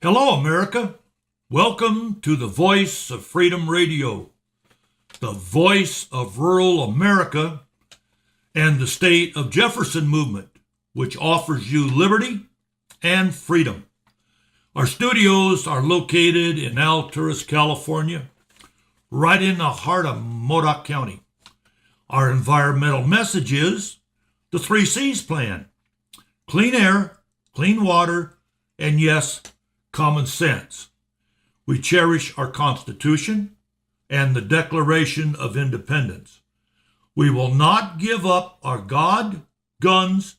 Hello, America. Welcome to the Voice of Freedom Radio, the voice of rural America and the state of Jefferson movement, which offers you liberty and freedom. Our studios are located in Alturas, California, right in the heart of Modoc County. Our environmental message is the 3 C's plan: clean air, clean water, and yes, common sense. We cherish our Constitution and the Declaration of Independence. We will not give up our God, guns,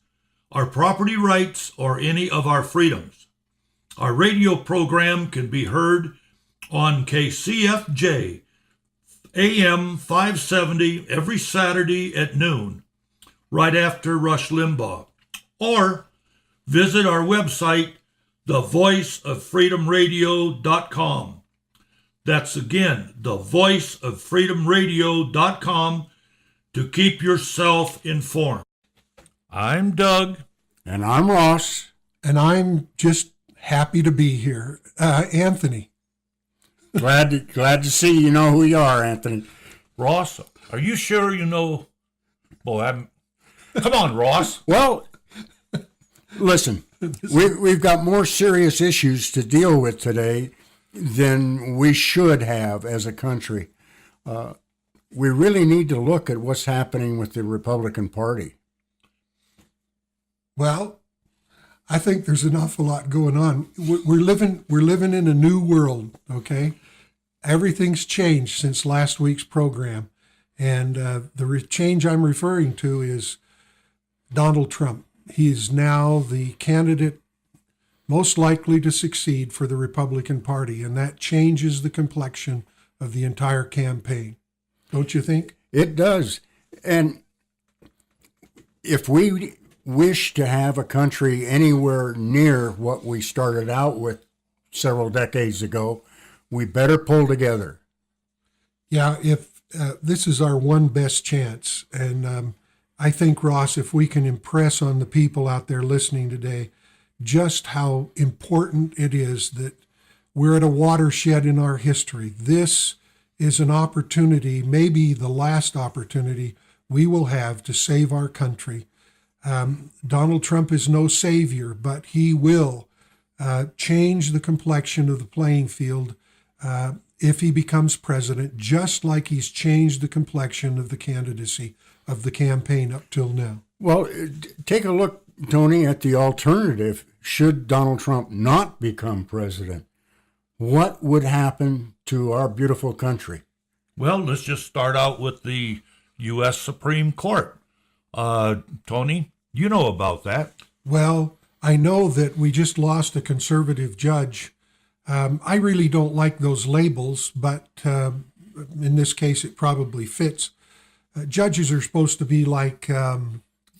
our property rights, or any of our freedoms. Our radio program can be heard on KCFJ AM 570 every Saturday at noon, right after Rush Limbaugh, or visit our website, thevoiceoffreedomradio.com. That's again, thevoiceoffreedomradio.com, to keep yourself informed. I'm Doug. And I'm Ross. And I'm just happy to be here. Anthony. Glad to see you know who you are, Anthony. Ross, are you sure you know? Come on, Ross. Well, listen, we've got more serious issues to deal with today than we should have as a country. We really need to look at what's happening with the Republican Party. Well, I think there's an awful lot going on. We're living in a new world, okay? Everything's changed since last week's program. And the change I'm referring to is Donald Trump. He is now the candidate most likely to succeed for the Republican Party, and that changes the complexion of the entire campaign. Don't you think? It does. And if we wish to have a country anywhere near what we started out with several decades ago, we better pull together. Yeah, if this is our one best chance. And I think, Ross, if we can impress on the people out there listening today just how important it is that we're at a watershed in our history. This is an opportunity, maybe the last opportunity we will have to save our country. Donald Trump is no savior, but he will change the complexion of the playing field if he becomes president, just like he's changed the complexion of the candidacy of the campaign up till now. Well, take a look, Tony, at the alternative. Should Donald Trump not become president, what would happen to our beautiful country? Well, let's just start out with the U.S. Supreme Court. Tony, you know about that. Well, I know that we just lost a conservative judge. I really don't like those labels, but in this case, it probably fits. Judges are supposed to be like...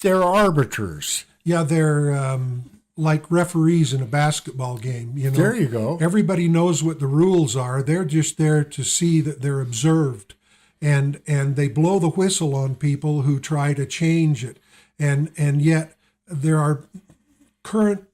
they're arbiters. Yeah, they're like referees in a basketball game. You know, there you go. Everybody knows what the rules are. They're just there to see that they're observed. And they blow the whistle on people who try to change it. And yet there are current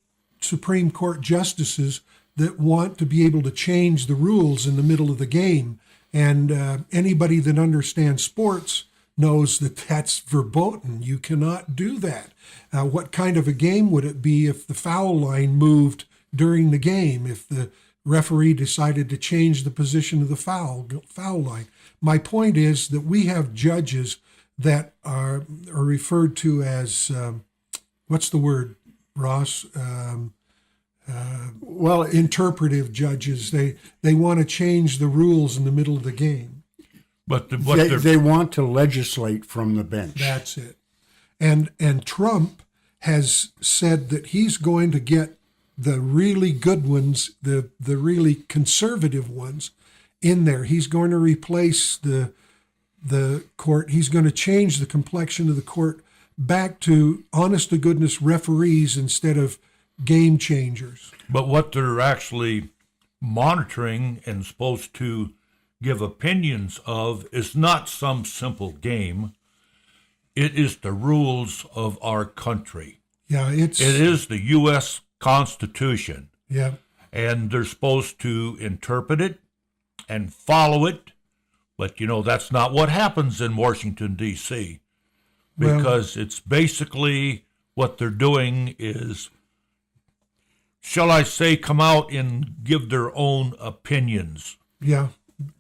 Supreme Court justices that want to be able to change the rules in the middle of the game. And anybody that understands sports knows that that's verboten. You cannot do that. What kind of a game would it be if the foul line moved during the game, if the referee decided to change the position of the foul line? My point is that we have judges that are referred to as, what's the word, Ross? Well, interpretive judges. They want to change the rules in the middle of the game. But they want to legislate from the bench. That's it. And Trump has said that he's going to get the really good ones, the really conservative ones in there. He's going to replace the court. He's going to change the complexion of the court back to honest-to-goodness referees instead of game changers. But what they're actually monitoring and supposed to give opinions of is not some simple game. It is the rules of our country. Yeah, it is the U.S. Constitution. Yeah. and they're supposed to interpret it and follow it. But, that's not what happens in Washington, D.C., because it's basically what they're doing is, shall I say, come out and give their own opinions. Yeah,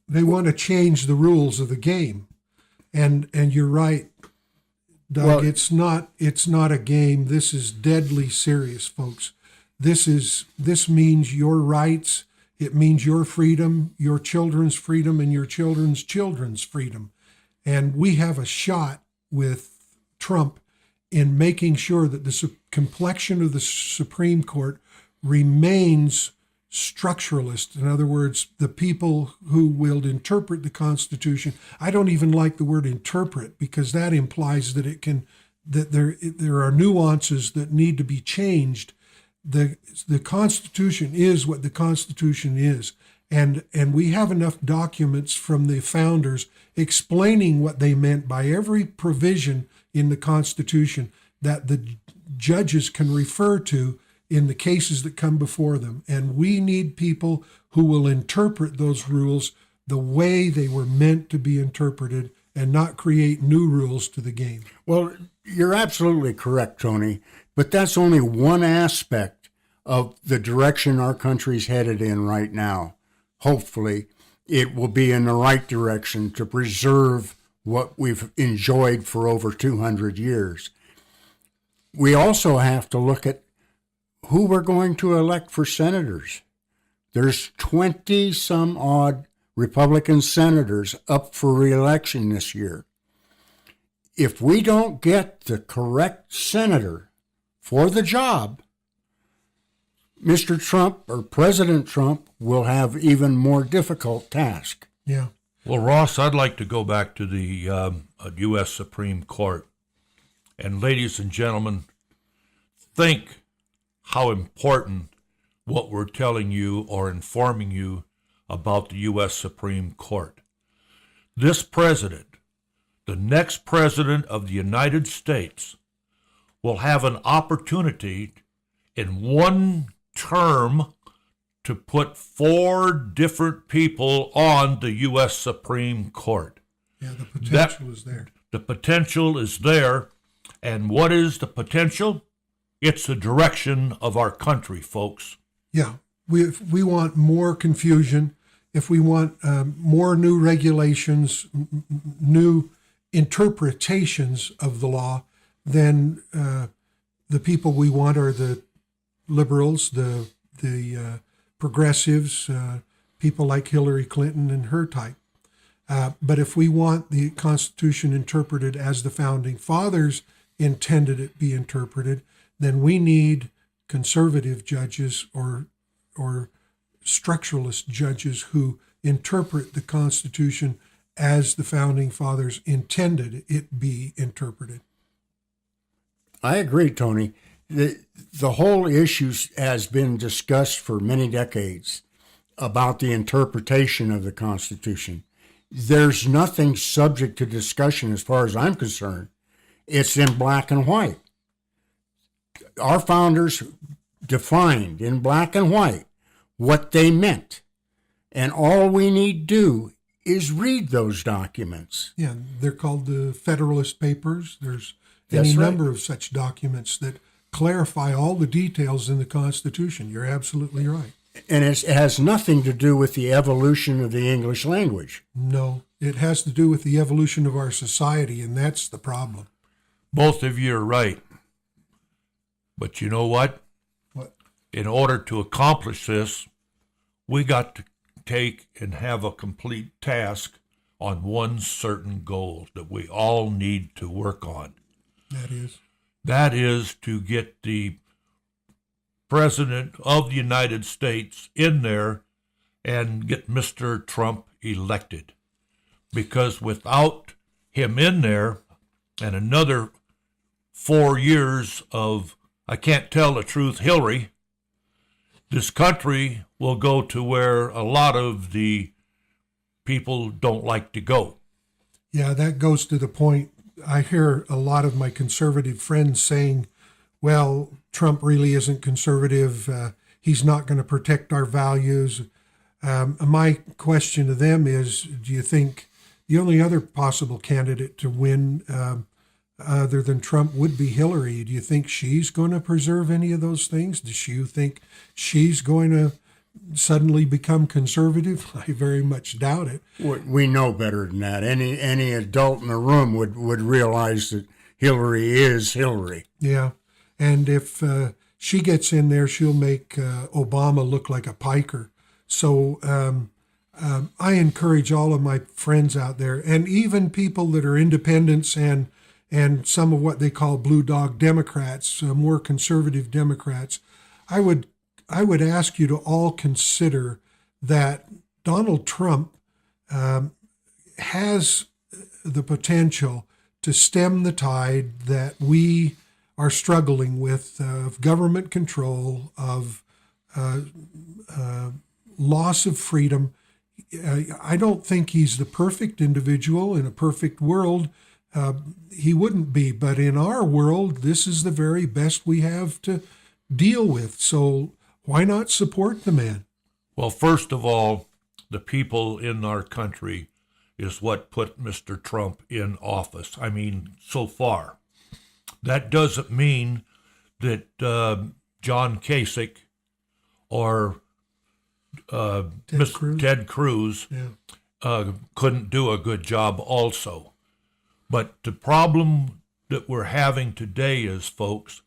they want to change the rules of the game, and you're right, Doug. Well, it's not a game. This is deadly serious, folks. This means your rights. It means your freedom, your children's freedom, and your children's children's freedom. And we have a shot with Trump in making sure that the complexion of the Supreme Court remains structuralist. In other words, the people who will interpret the Constitution. I don't even like the word interpret, because that implies that there are nuances that need to be changed. The Constitution is what the Constitution is, and we have enough documents from the founders explaining what they meant by every provision in the Constitution that the judges can refer to in the cases that come before them. And we need people who will interpret those rules the way they were meant to be interpreted and not create new rules to the game. Well, you're absolutely correct, Tony, but that's only one aspect of the direction our country's headed in right now. Hopefully, it will be in the right direction to preserve what we've enjoyed for over 200 years. We also have to look at who we're going to elect for senators. There's 20 some odd Republican senators up for re-election this year. If we don't get the correct senator for the job, Mr. Trump or President Trump will have even more difficult task. Yeah. Well, Ross, I'd like to go back to the U.S. Supreme Court. And ladies and gentlemen, think how important what we're telling you or informing you about the U.S. Supreme Court. This president, the next president of the United States, will have an opportunity in one term to put 4 different people on the U.S. Supreme Court. Yeah, the potential is there. The potential is there. And what is the potential? It's the direction of our country, folks. Yeah, if we want more confusion, if we want more new regulations, new interpretations of the law, then the people we want are the liberals, the progressives, people like Hillary Clinton and her type. But if we want the Constitution interpreted as the Founding Fathers intended it be interpreted, then we need conservative judges or structuralist judges who interpret the Constitution as the Founding Fathers intended it be interpreted. I agree, Tony. The whole issue has been discussed for many decades about the interpretation of the Constitution. There's nothing subject to discussion as far as I'm concerned. It's in black and white. Our founders defined in black and white what they meant. And all we need do is read those documents. Yeah, they're called the Federalist Papers. There's That's any right. number of such documents that clarify all the details in the Constitution. You're absolutely right. And it has nothing to do with the evolution of the English language. No, it has to do with the evolution of our society, and that's the problem. Both of you are right. But you know what? What? In order to accomplish this, we got to take and have a complete task on one certain goal that we all need to work on. That is? That is to get the President of the United States in there and get Mr. Trump elected. Because without him in there and another 4 years of, I can't tell the truth, Hillary, this country will go to where a lot of the people don't like to go. Yeah, that goes to the point. I hear a lot of my conservative friends saying, well, Trump really isn't conservative. he's not going to protect our values. My question to them is, do you think the only other possible candidate to win other than Trump would be Hillary? Do you think she's going to preserve any of those things? Do you think she's going to suddenly become conservative? I very much doubt it. We know better than that. Any adult in the room would realize that Hillary is Hillary. Yeah, and if she gets in there, she'll make Obama look like a piker. So I encourage all of my friends out there, and even people that are independents and some of what they call blue dog Democrats, more conservative Democrats, I would ask you to all consider that Donald Trump has the potential to stem the tide that we are struggling with of government control, of loss of freedom. I don't think he's the perfect individual. In a perfect world, he wouldn't be. But in our world, this is the very best we have to deal with. So why not support the man? Well, first of all, the people in our country is what put Mr. Trump in office. I mean, so far. That doesn't mean that John Kasich or Ted Cruz couldn't do a good job also. But the problem that we're having today is, folks,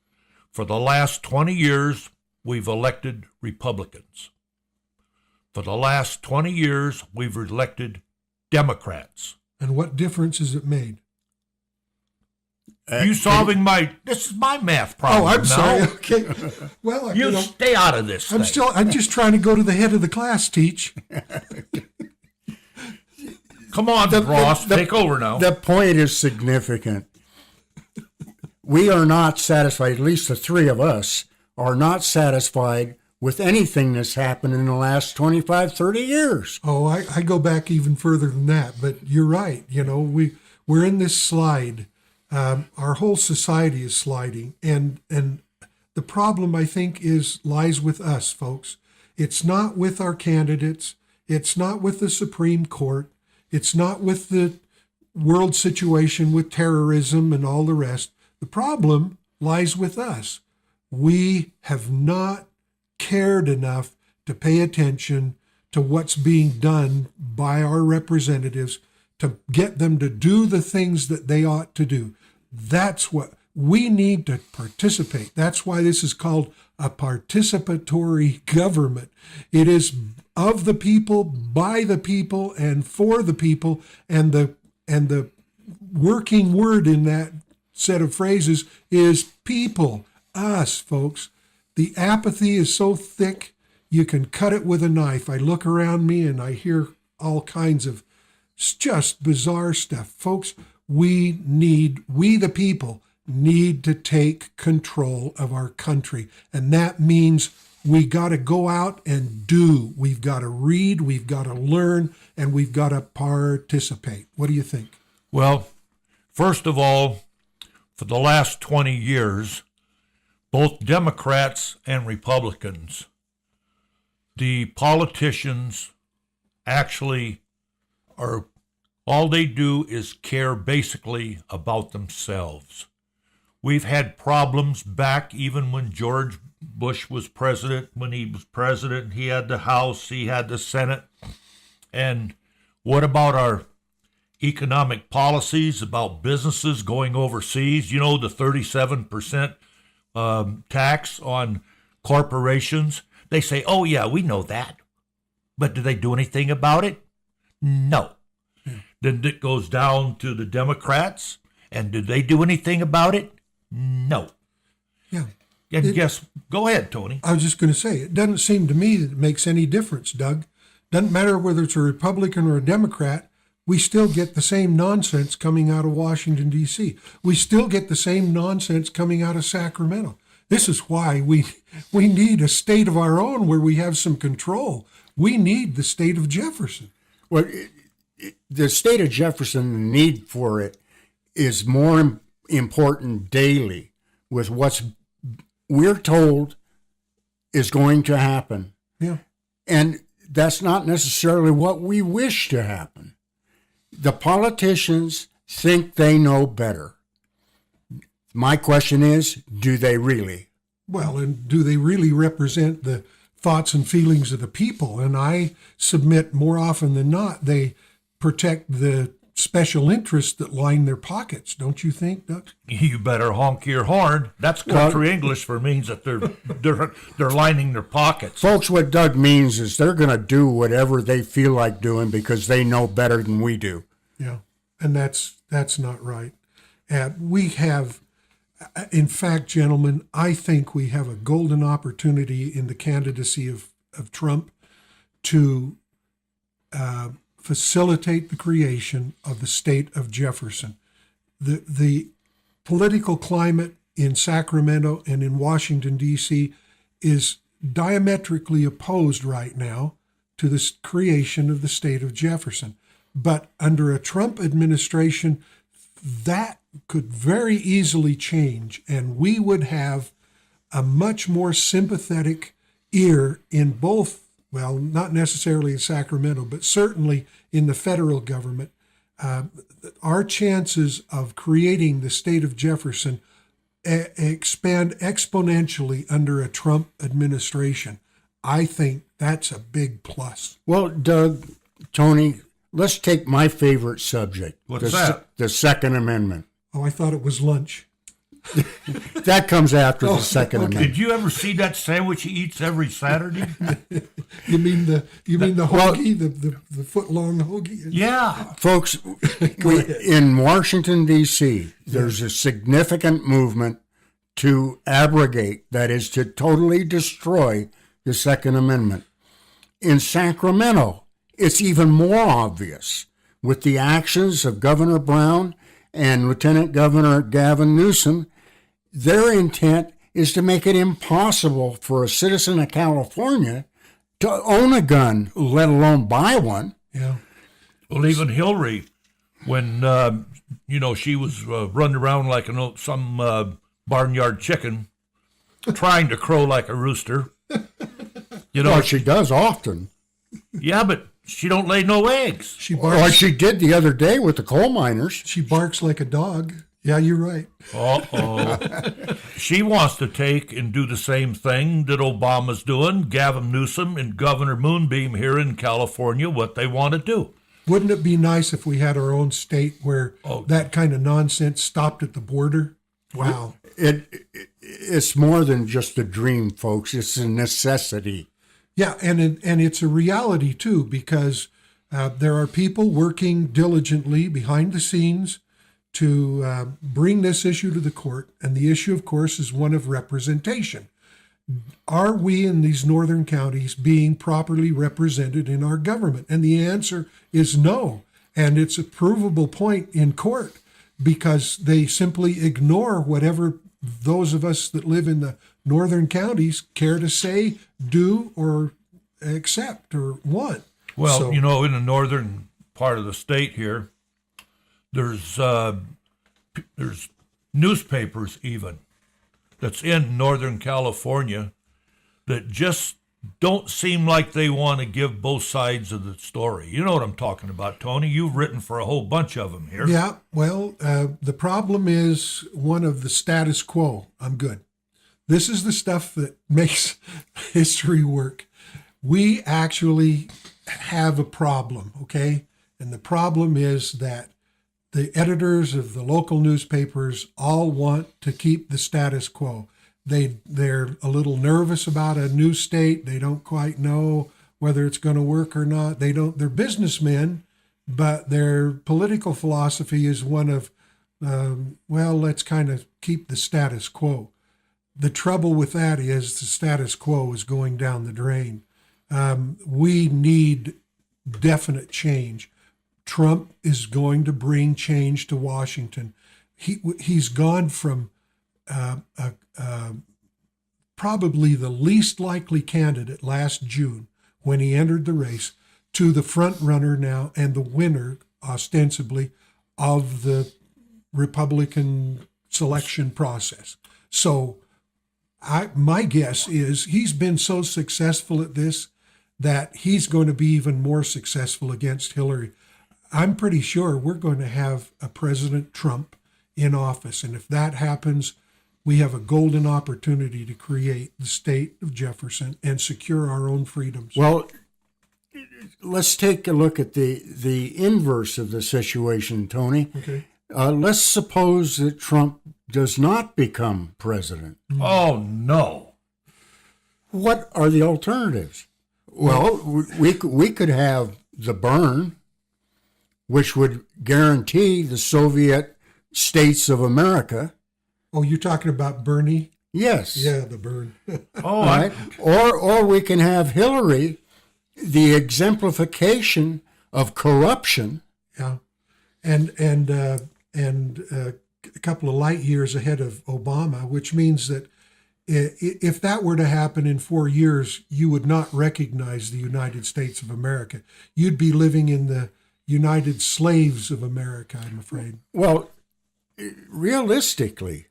for the last 20 years, we've elected Republicans. For the last 20 years, we've elected Democrats. And what difference has it made? This is my math problem. Oh, I'm now. sorry. Okay. Well, You stay out of this thing. I'm just trying to go to the head of the class, Teach. Come on, Ross, take over now. The point is significant. We are not satisfied, at least the three of us are not satisfied with anything that's happened in the last 25, 30 years. Oh, I go back even further than that, but you're right. You know, we're in this slide. Our whole society is sliding, and the problem, I think, lies with us, folks. It's not with our candidates. It's not with the Supreme Court. It's not with the world situation with terrorism and all the rest. The problem lies with us. We have not cared enough to pay attention to what's being done by our representatives to get them to do the things that they ought to do. That's what we need to participate. That's why this is called a participatory government. It is of the people, by the people, and for the people. And the working word in that set of phrases is people, us, folks. The apathy is so thick, you can cut it with a knife. I look around me and I hear all kinds of just bizarre stuff. Folks, we the people, need to take control of our country. And that means we got to go out and do. We've got to read, we've got to learn, and we've got to participate. What do you think? Well, first of all, for the last 20 years, both Democrats and Republicans, the politicians actually are, all they do is care basically about themselves. We've had problems back even when George Bush was president. When he was president, he had the House, he had the Senate. And what about our economic policies, about businesses going overseas? You know, the 37% tax on corporations. They say, oh, yeah, we know that. But do they do anything about it? No. Then it goes down to the Democrats. And did they do anything about it? No. Yeah. And go ahead, Tony. I was just going to say, it doesn't seem to me that it makes any difference, Doug. Doesn't matter whether it's a Republican or a Democrat, we still get the same nonsense coming out of Washington, D.C. We still get the same nonsense coming out of Sacramento. This is why we need a state of our own where we have some control. We need the state of Jefferson. Well, the state of Jefferson, the need for it is more important daily with we're told is going to happen. Yeah. And that's not necessarily what we wish to happen. The politicians think they know better. My question is, do they really? Well, and do they really represent the thoughts and feelings of the people? And I submit more often than not, they protect the special interests that line their pockets. Don't you think, Doug? You better honk your horn. That's country English for means that they're lining their pockets. Folks, what Doug means is they're going to do whatever they feel like doing because they know better than we do. Yeah, and that's not right. We have, in fact, gentlemen, I think we have a golden opportunity in the candidacy of Trump to facilitate the creation of the state of Jefferson. The political climate in Sacramento and in Washington, D.C. is diametrically opposed right now to the creation of the state of Jefferson. But under a Trump administration, that could very easily change, and we would have a much more sympathetic ear in both, well, not necessarily in Sacramento, but certainly in the federal government. Our chances of creating the state of Jefferson expand exponentially under a Trump administration. I think that's a big plus. Well, Doug, Tony, let's take my favorite subject. What's that? The Second Amendment. Oh, I thought it was lunch. That comes after the Second Amendment. Did you ever see that sandwich he eats every Saturday? You mean the hoagie, the foot long hoagie? Yeah. Folks, in Washington, D.C., there's a significant movement to abrogate, that is, to totally destroy the Second Amendment. In Sacramento, it's even more obvious with the actions of Governor Brown and Lieutenant Governor Gavin Newsom. Their intent is to make it impossible for a citizen of California to own a gun, let alone buy one. Yeah. Well, even Hillary, when she was running around like some barnyard chicken, trying to crow like a rooster. Well, she does often. Yeah, but she don't lay no eggs. She Like barks. she did the other day with the coal miners. She barks like a dog. Yeah, you're right. Uh-oh. She wants to take and do the same thing that Obama's doing, Gavin Newsom and Governor Moonbeam here in California, what they want to do. Wouldn't it be nice if we had our own state where that kind of nonsense stopped at the border? Wow. It's more than just a dream, folks. It's a necessity. Yeah, and it's a reality too, because there are people working diligently behind the scenes to bring this issue to the court, and the issue, of course, is one of representation. Are we in these northern counties being properly represented in our government? And the answer is no, and it's a provable point in court because they simply ignore whatever those of us that live in the northern counties care to say, do, or accept or want. Well, So- in the northern part of the state here, there's newspapers even that's in Northern California that just don't seem like they want to give both sides of the story. You know what I'm talking about, Tony. You've written for a whole bunch of them here. Yeah, well, the problem is one of the status quo. I'm good. This is the stuff that makes history work. We actually have a problem, okay? And the problem is that the editors of the local newspapers all want to keep the status quo. They're a little nervous about a new state. They don't quite know whether it's going to work or not. They're businessmen, but their political philosophy is one of, let's kind of keep the status quo. The trouble with that is the status quo is going down the drain. We need definite change. Trump is going to bring change to Washington. He's gone from probably the least likely candidate last June when he entered the race to the front runner now and the winner, ostensibly, of the Republican selection process. So my guess is he's been so successful at this that he's going to be even more successful against Hillary. I'm pretty sure we're going to have a President Trump in office. And if that happens, we have a golden opportunity to create the state of Jefferson and secure our own freedoms. Well, let's take a look at the inverse of the situation, Tony. Okay. Let's suppose that Trump does not become president. Oh, no. What are the alternatives? Well, we could have the burn, which would guarantee the Soviet states of America. Oh, you're talking about Bernie? Yes. Yeah, the burn. Oh, Right? Or we can have Hillary, the exemplification of corruption. Yeah, and a couple of light years ahead of Obama, which means that if that were to happen in 4 years, you would not recognize the United States of America. You'd be living in the United Slaves of America, I'm afraid. Well, realistically,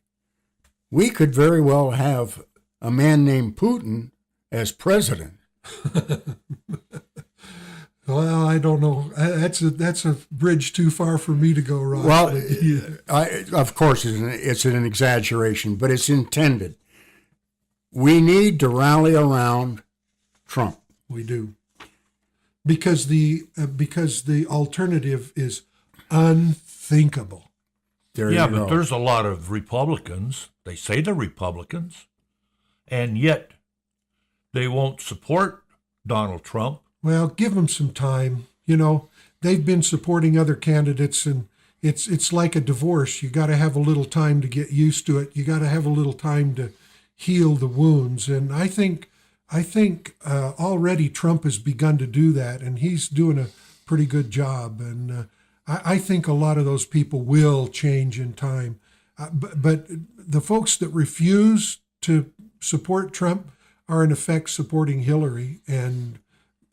we could very well have a man named Putin as president. Well, I don't know. That's a bridge too far for me to go, Ron. Well, of course, it's an exaggeration, but it's intended. We need to rally around Trump. We do, because the alternative is unthinkable. There yeah, you but go. there's a lot of Republicans. They say they're Republicans, and yet they won't support Donald Trump. Well, give them some time. You know, they've been supporting other candidates, and it's like a divorce. You got to have a little time to get used to it. You got to have a little time to heal the wounds. And I think already Trump has begun to do that, and he's doing a pretty good job. And I think a lot of those people will change in time. But the folks that refuse to support Trump are in effect supporting Hillary, and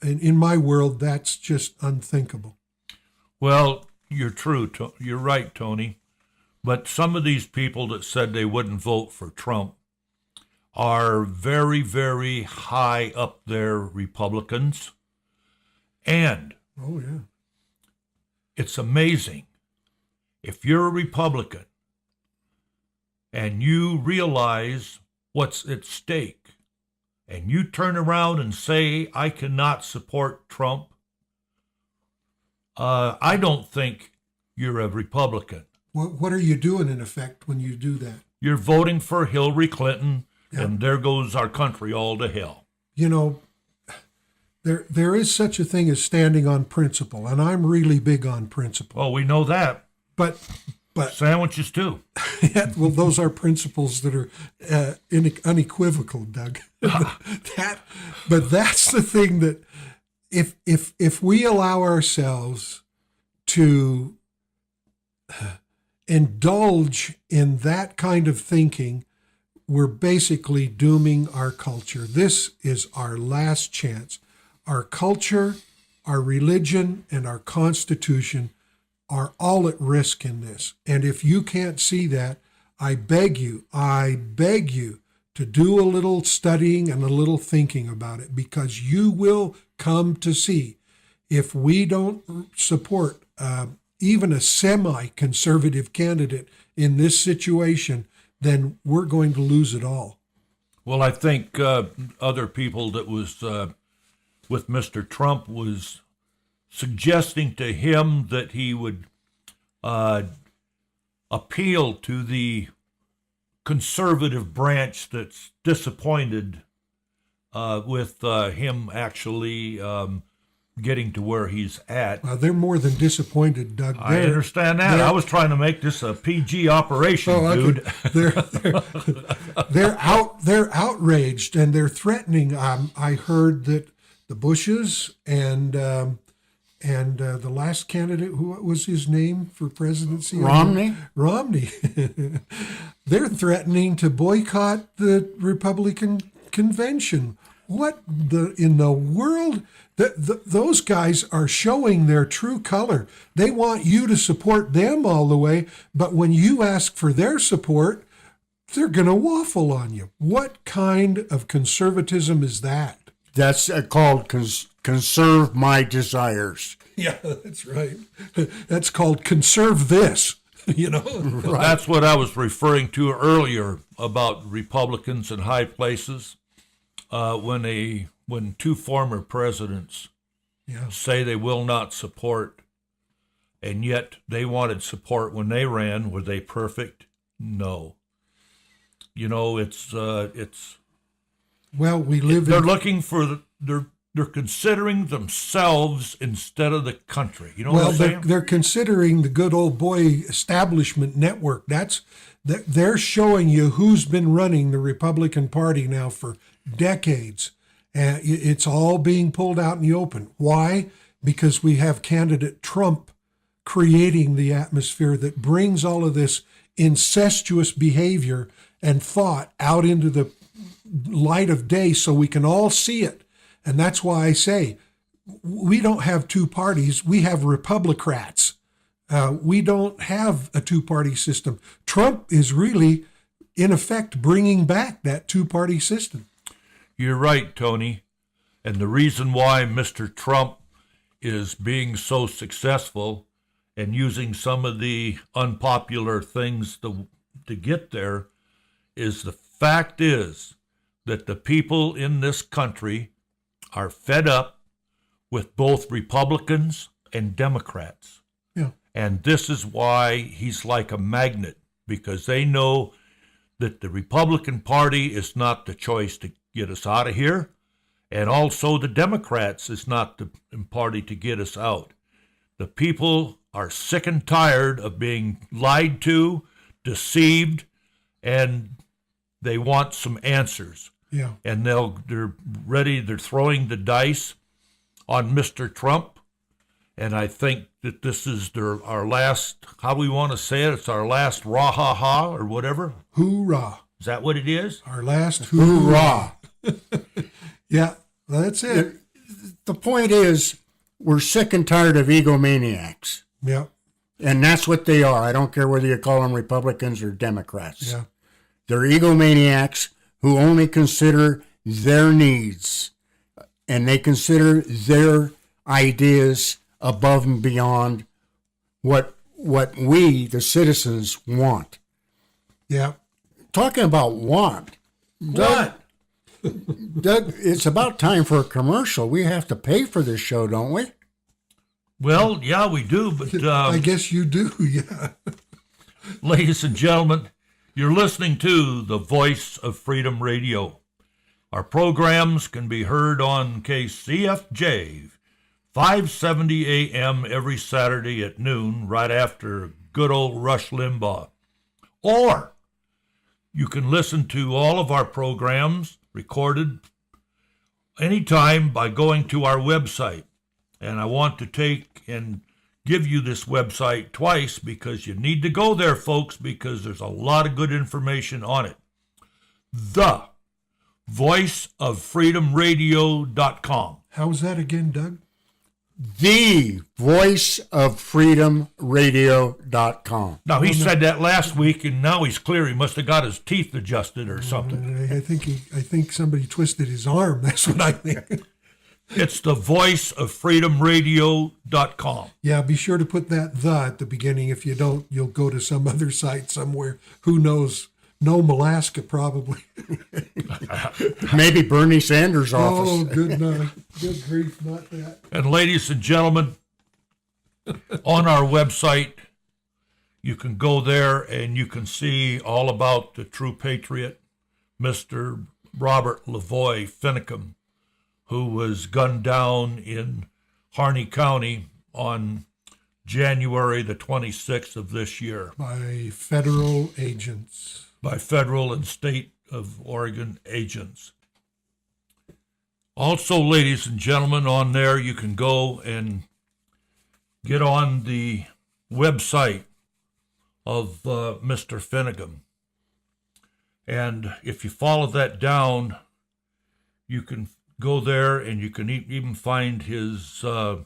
in my world, that's just unthinkable. Well, you're right, Tony. But some of these people that said they wouldn't vote for Trump are very, very high up there Republicans. And Oh, yeah. it's amazing. If you're a Republican and you realize what's at stake, and you turn around and say, I cannot support Trump, I don't think you're a Republican. What are you doing, in effect, when you do that? You're voting for Hillary Clinton, Yeah. and there goes our country all to hell. You know, there is such a thing as standing on principle, and I'm really big on principle. Oh, we know that. But Sandwiches, too. well, those are principles that are unequivocal, Doug. But that's the thing that if we allow ourselves to indulge in that kind of thinking, we're basically dooming our culture. This is our last chance. Our culture, our religion, and our Constitution are all at risk in this. And if you can't see that, I beg you to do a little studying and a little thinking about it, because you will come to see, if we don't support even a semi-conservative candidate in this situation, then we're going to lose it all. Well, I think other people that was with Mr. Trump was suggesting to him that he would appeal to the conservative branch that's disappointed with him actually getting to where he's at. Well, they're more than disappointed, Doug. I understand that. I was trying to make this a PG operation, dude. They're outraged, and they're threatening. I heard that the Bushes and the last candidate, what was his name for presidency? Romney? Romney. They're threatening to boycott the Republican convention. What in the world? Those guys are showing their true color. They want you to support them all the way, but when you ask for their support, they're going to waffle on you. What kind of conservatism is that? That's called conserve my desires. Yeah, that's right. That's called conserve this, you know? That's what I was referring to earlier about Republicans in high places. When two former presidents Yeah. say they will not support, and yet they wanted support when they ran, were they perfect? No. You know, it's Well, we live they're in... looking for they're considering themselves instead of the country. You know Well, what I'm saying? they're considering the good old boy establishment network. They're showing you who's been running the Republican Party now for decades. And it's all being pulled out in the open. Why? Because we have candidate Trump creating the atmosphere that brings all of this incestuous behavior and thought out into the light of day so we can all see it. And that's why I say we don't have two parties. We have Republicrats. We don't have a two-party system. Trump is really, in effect, bringing back that two-party system. You're right, Tony. And the reason why Mr. Trump is being so successful and using some of the unpopular things to get there is the fact is that the people in this country are fed up with both Republicans and Democrats. Yeah. And this is why he's like a magnet, because they know that the Republican Party is not the choice to get us out of here, and also the Democrats is not the party to get us out. The people are sick and tired of being lied to, deceived, and they want some answers. Yeah. And they're ready, they're throwing the dice on Mr. Trump. And I think that this is our last, how do we want to say it? It's our last rah-ha-ha or whatever. Hoorah. Is that what it is? Our last hoorah. Yeah, that's it. The point is, we're sick and tired of egomaniacs. Yeah. And that's what they are. I don't care whether you call them Republicans or Democrats. Yeah. They're egomaniacs who only consider their needs, and they consider their ideas above and beyond what we, the citizens, want. Yeah. Talking about want, Doug, it's about time for a commercial. We have to pay for this show, don't we? Well, yeah, we do, but I guess you do, yeah. ladies and gentlemen, you're listening to the Voice of Freedom Radio. Our programs can be heard on KCFJ, 570 AM every Saturday at noon, right after good old Rush Limbaugh. Or you can listen to all of our programs recorded anytime by going to our website. And I want to take and give you this website twice because you need to go there, folks, because there's a lot of good information on it. The voiceoffreedomradio.com. How's that again, Doug? The voiceoffreedomradio.com. Now, he said that last week, and now he's clear. He must have got his teeth adjusted or something. I think somebody twisted his arm. That's what I think. It's the voiceoffreedomradio.com. Yeah, be sure to put that "the" at the beginning. If you don't, you'll go to some other site somewhere. Who knows? Nome, Alaska, probably. Maybe Bernie Sanders' office. Oh, good grief, not that. And ladies and gentlemen, on our website, you can go there and you can see all about the true patriot, Mr. Robert Lavoie Finicum, who was gunned down in Harney County on January the 26th of this year By federal agents. by federal and state of Oregon agents. Also, ladies and gentlemen, on there you can go and get on the website of Mr. Finicum. And if you follow that down, you can go there and you can even find his the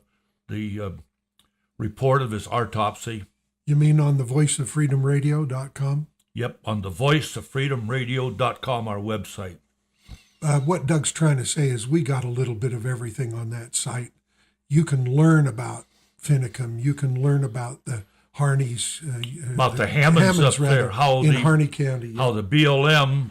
report of his autopsy. You mean on the voiceoffreedomradio.com? Yep, on the voiceoffreedomradio.com, our website. What Doug's trying to say is we got a little bit of everything on that site. You can learn about Finicum. You can learn about the Harneys. About the Hammonds up there, how in the Harney County. how the BLM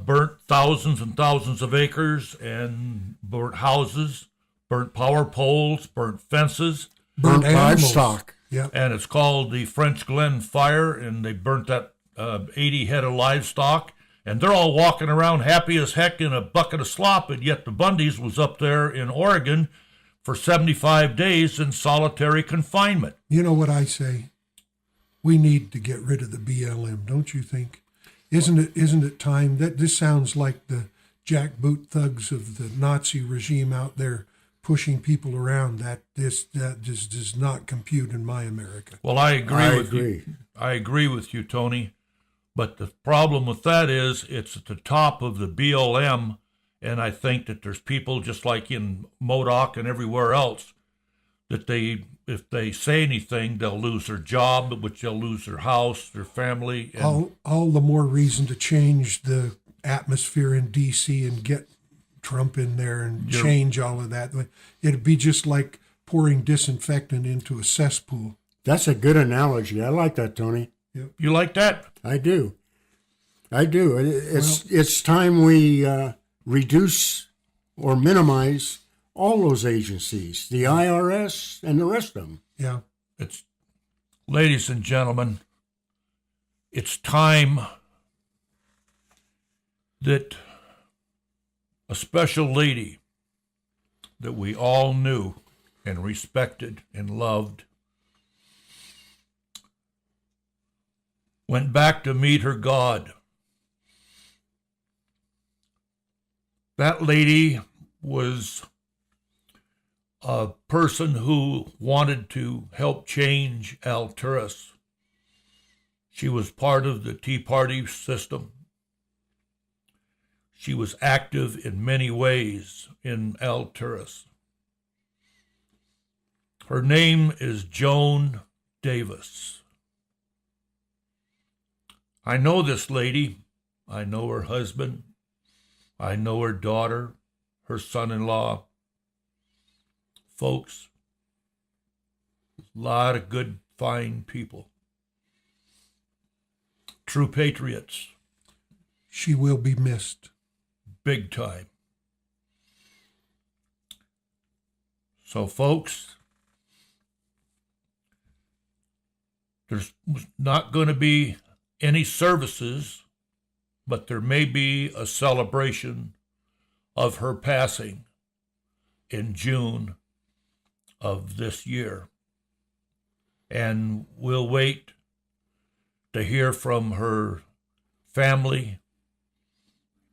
burnt thousands and thousands of acres and burnt houses, burnt power poles, burnt fences, Burnt animals. livestock. Yeah. and it's called the French Glen Fire, and they burnt that 80 head of livestock, and they're all walking around happy as heck in a bucket of slop, and yet the Bundys was up there in Oregon for 75 days in solitary confinement. You know what I say? We need to get rid of the BLM, don't you think? Isn't it time that this sounds like the jackboot thugs of the Nazi regime out there pushing people around? That just does not compute in my America. Well, I agree I with agree. you. I agree with you, Tony. But the problem with that is it's at the top of the BLM, and I think that there's people just like in Modoc and everywhere else that if they say anything, they'll lose their job, which they'll lose their house, their family. And All the more reason to change the atmosphere in D.C. and get Trump in there and change all of that. It'd be just like pouring disinfectant into a cesspool. That's a good analogy. I like that, Tony. you like that? I do. It's time we reduce or minimize all those agencies, the IRS and the rest of them. Yeah. It's, ladies and gentlemen, it's time that a special lady that we all knew and respected and loved went back to meet her God. That lady was a person who wanted to help change Alturas. She was part of the Tea Party system. She was active in many ways in Alturas. Her name is Joan Davis. I know this lady. I know her husband. I know her daughter, her son-in-law. Folks, a lot of good, fine people. True patriots, She will be missed. big time. So, folks, there's not going to be any services, but there may be a celebration of her passing in June of this year. And we'll wait to hear from her family.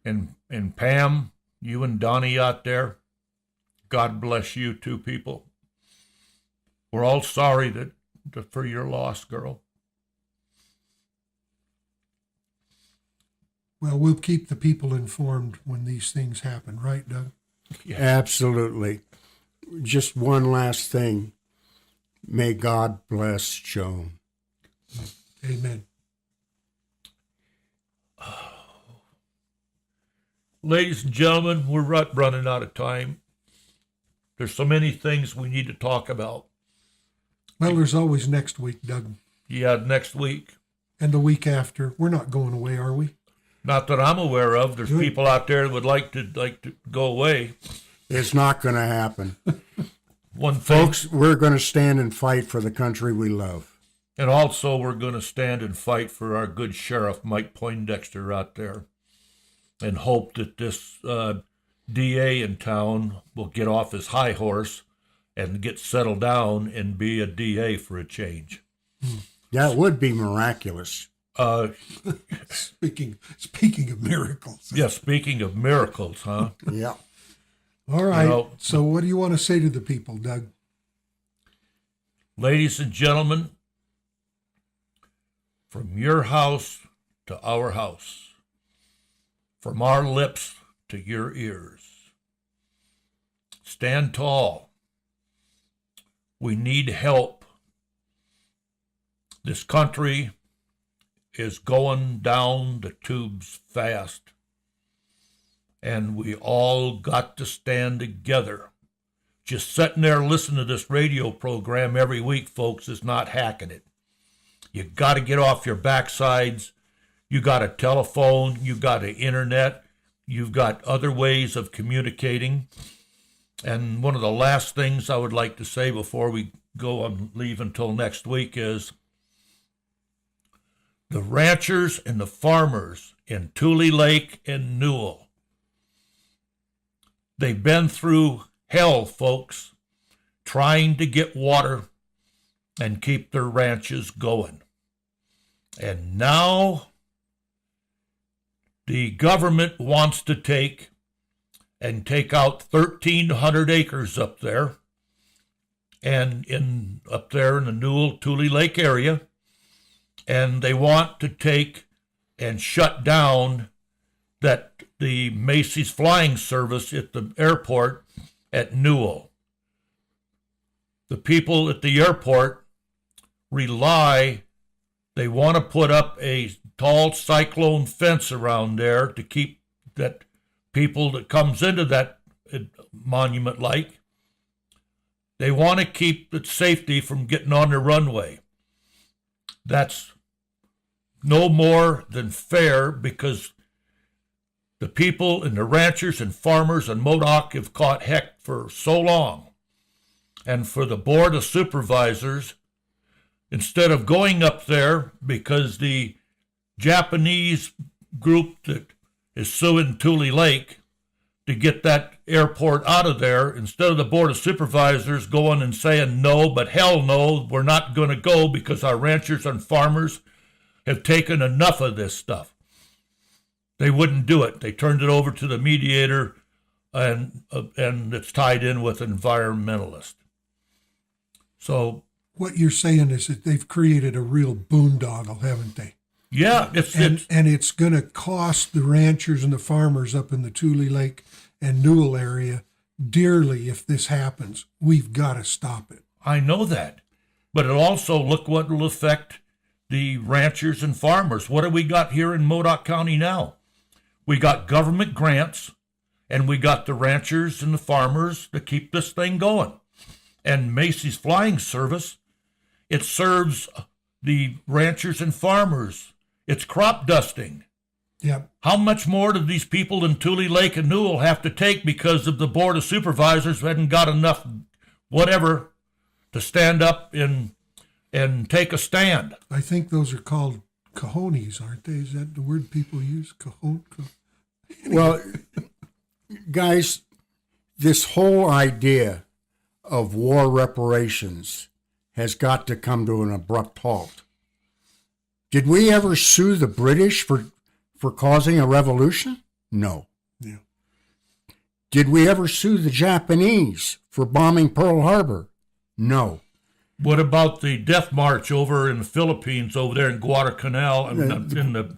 And Pam, you and Donnie out there, God bless you two people. We're all sorry for your loss, girl. Well, we'll keep the people informed when these things happen, right, Doug? Absolutely. Just one last thing. May God bless Joan. Amen. Ladies and gentlemen, we're running out of time. There's so many things we need to talk about. Well, there's always next week, Doug. Yeah, next week. And the week after. We're not going away, are we? Not that I'm aware of. There's Good. people out there that would like to go away. It's not going to happen. One thing, Folks, we're going to stand and fight for the country we love. and also we're going to stand and fight for our good sheriff, Mike Poindexter, out there, and hope that this DA in town will get off his high horse and get settled down and be a DA for a change. That would be miraculous. Speaking of miracles. Yeah, speaking of miracles, huh? Yeah. All right. know- So what do you want to say to the people, Doug? Ladies and gentlemen, from your house to our house, from our lips to your ears, stand tall. We need help. This country is going down the tubes fast. And we all got to stand together. Just sitting there listening to this radio program every week, folks, is not hacking it. You got to get off your backsides. You got a telephone. You got an internet. You've got other ways of communicating. And one of the last things I would like to say before we go and leave until next week is the ranchers and the farmers in Tule Lake and Newell, they've been through hell, folks, trying to get water and keep their ranches going. And now the government wants to take out 1,300 acres up there, and up there in the Newell Tule Lake area, and they want to take and shut down the Macy's flying service at the airport at Newell. The people at the airport they want to put up a tall cyclone fence around there to keep that people that comes into that Monument Lake, they want to keep its safety from getting on the runway. That's no more than fair, because the people and the ranchers and farmers in Modoc have caught heck for so long. And for the Board of Supervisors, instead of going up there, because the Japanese group that is suing Tule Lake to get that airport out of there, instead of the Board of Supervisors going and saying no, but hell no, we're not going to go because our ranchers and farmers have taken enough of this stuff. They wouldn't do it. They turned it over to the mediator, and it's tied in with environmentalists. So what you're saying is that they've created a real boondoggle, haven't they? yeah, And it's going to cost the ranchers and the farmers up in the Tule Lake and Newell area dearly if this happens. We've got to stop it. I know that. But it also, look what will affect the ranchers and farmers. What do we got here in Modoc County now? We got government grants, and we got the ranchers and the farmers to keep this thing going. And Macy's Flying Service, it serves the ranchers and farmers. It's crop dusting. Yeah. How much more do these people in Tule Lake and Newell have to take because of the Board of Supervisors hadn't got enough whatever to stand up and take a stand? I think those are called cojones, aren't they? Is that the word people use? Cajon? Well, guys, this whole idea of war reparations has got to come to an abrupt halt. Did we ever sue the British for causing a revolution? No. Yeah. Did we ever sue the Japanese for bombing Pearl Harbor? No. What about the death march over in the Philippines, over there in Guadalcanal, in the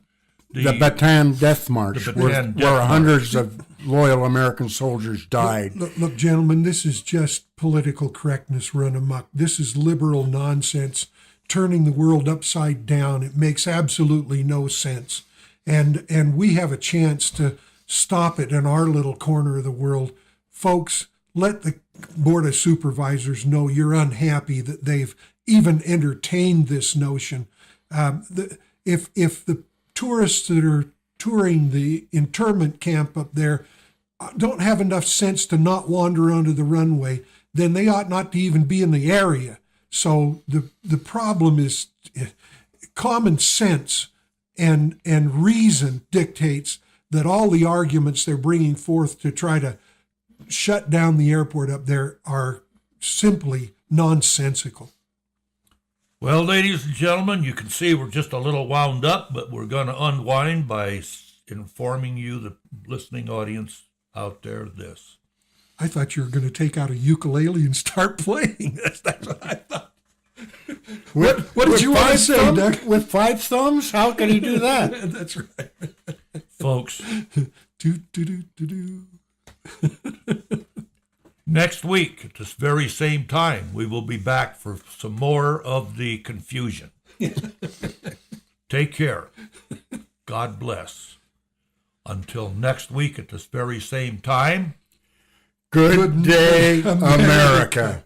Bataan Death March, the Bataan Death where March. hundreds of loyal American soldiers died. Look, gentlemen, this is just political correctness run amok. This is liberal nonsense, turning the world upside down. It makes absolutely no sense. And we have a chance to stop it in our little corner of the world. Folks, let the Board of Supervisors know you're unhappy that they've even entertained this notion. If the tourists that are touring the internment camp up there don't have enough sense to not wander onto the runway, then they ought not to even be in the area. So the problem is common sense and reason dictates that all the arguments they're bringing forth to try to shut down the airport up there are simply nonsensical. Well, ladies and gentlemen, you can see we're just a little wound up, but we're going to unwind by informing you, the listening audience out there, this. I thought you were going to take out a ukulele and start playing. That's what I thought. What did you want to say, Doug? With 5 thumbs? How can he do that? That's right. Folks, Do, do, do, do, do. next week at this very same time, we will be back for some more of the confusion. Take care. God bless. Until next week at this very same time. Good day, America.